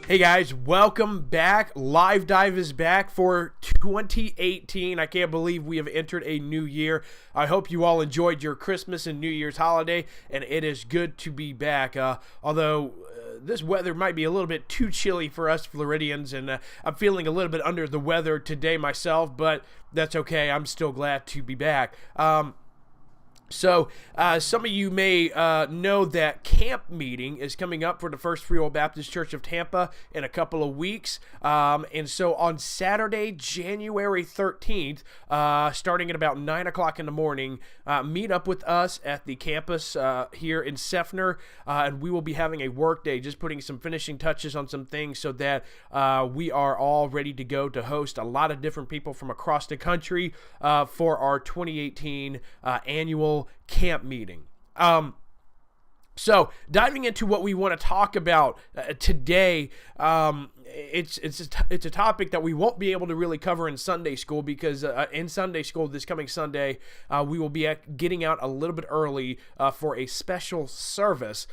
Hey guys, welcome back. Live Dive is back for 2018. I can't believe we have entered a new year. I hope you all enjoyed your Christmas and New Year's holiday, and it is good to be back. Although this weather might be a little bit too chilly for us Floridians, and I'm feeling a little bit under the weather today myself, but that's okay. I'm still glad to be back. So some of you may know that camp meeting is coming up for the First Free Will Baptist Church of Tampa in a couple of weeks. And so on Saturday, January 13th, starting at about 9 o'clock in the morning, meet up with us at the campus here in Seffner, and we will be having a work day, just putting some finishing touches on some things so that we are all ready to go to host a lot of different people from across the country for our 2018 annual camp meeting. So diving into what we want to talk about today, it's a topic that we won't be able to really cover in Sunday school because in Sunday school this coming Sunday, we will be getting out a little bit early for a special service,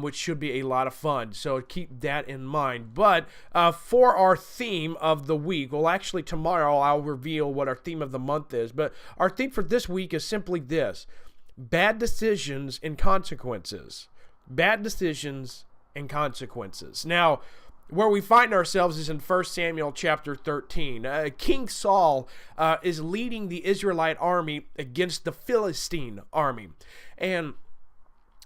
which should be a lot of fun. So keep that in mind. But for our theme of the week, well, actually tomorrow I'll reveal what our theme of the month is. But our theme for this week is simply this: bad decisions and consequences. Bad decisions and consequences. Now, where we find ourselves is in 1 Samuel chapter 13. King Saul is leading the Israelite army against the Philistine army. And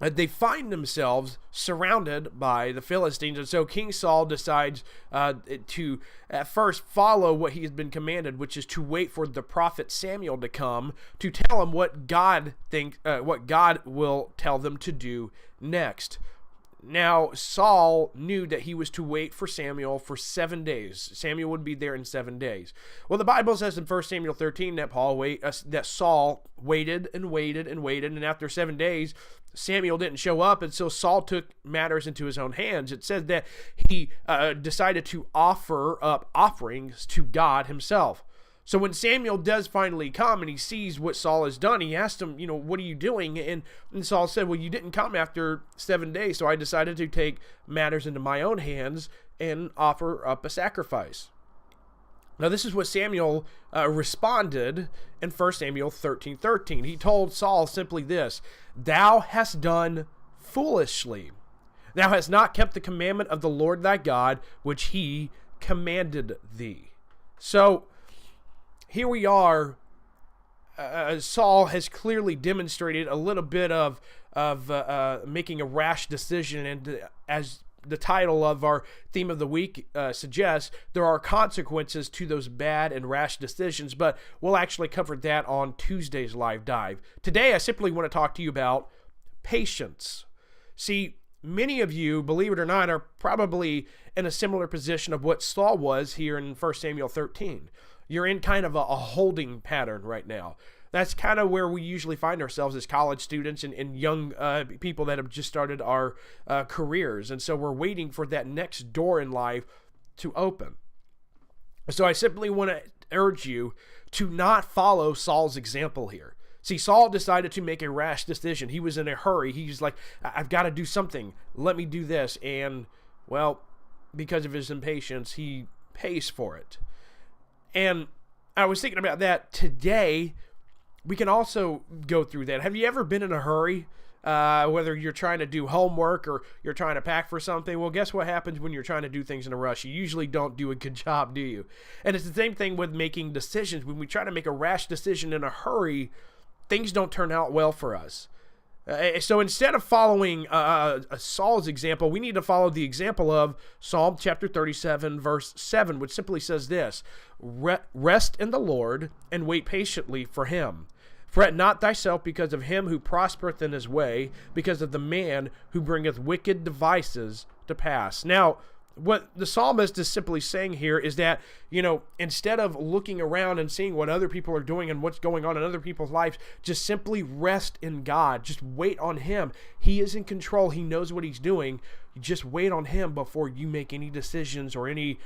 they find themselves surrounded by the Philistines. And so King Saul decides to at first follow what he has been commanded, which is to wait for the prophet Samuel to come to tell him what God will tell them to do next. Now, Saul knew that he was to wait for Samuel for 7 days. Samuel would be there in 7 days. Well, the Bible says in 1 Samuel 13 that Saul waited and waited and waited, and after 7 days, Samuel didn't show up, and so Saul took matters into his own hands. It says that he decided to offer up offerings to God himself. So when Samuel does finally come and he sees what Saul has done, he asked him, what are you doing? And Saul said, well, you didn't come after 7 days, so I decided to take matters into my own hands and offer up a sacrifice. Now, this is what Samuel responded in 1 Samuel 13:13. He told Saul simply this: "Thou hast done foolishly. Thou hast not kept the commandment of the Lord thy God, which he commanded thee." So, here we are. Saul has clearly demonstrated a little bit of making a rash decision, and as the title of our theme of the week suggests, there are consequences to those bad and rash decisions, but we'll actually cover that on Tuesday's Live Dive. Today, I simply want to talk to you about patience. See, many of you, believe it or not, are probably in a similar position of what Saul was here in 1 Samuel 13. You're in kind of a holding pattern right now. That's kind of where we usually find ourselves as college students and young people that have just started our careers. And so we're waiting for that next door in life to open. So I simply want to urge you to not follow Saul's example here. See, Saul decided to make a rash decision. He was in a hurry. He's like, I've got to do something. Let me do this. And, well, because of his impatience, he pays for it. And I was thinking about that today. We can also go through that. Have you ever been in a hurry? Whether you're trying to do homework or you're trying to pack for something, well, guess what happens when you're trying to do things in a rush? You usually don't do a good job, do you? And it's the same thing with making decisions. When we try to make a rash decision in a hurry, things don't turn out well for us. So instead of following Saul's example, we need to follow the example of Psalm chapter 37, verse 7, which simply says this: "Rest in the Lord and wait patiently for him. Fret not thyself because of him who prospereth in his way, because of the man who bringeth wicked devices to pass." Now, what the psalmist is simply saying here is that, instead of looking around and seeing what other people are doing and what's going on in other people's lives, just simply rest in God. Just wait on him. He is in control. He knows what he's doing. Just wait on him before you make any decisions or anything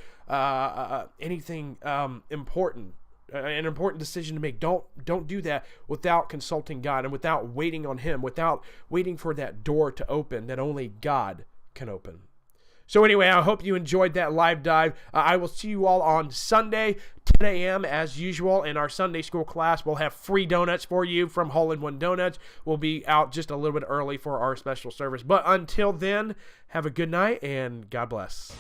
important. An important decision to make. Don't do that without consulting God and without waiting on him, without waiting for that door to open that only God can open. So anyway, I hope you enjoyed that live dive. I will see you all on Sunday, 10 a.m. as usual in our Sunday school class. We'll have free donuts for you from Hole in One Donuts. We'll be out just a little bit early for our special service. But until then, have a good night and God bless.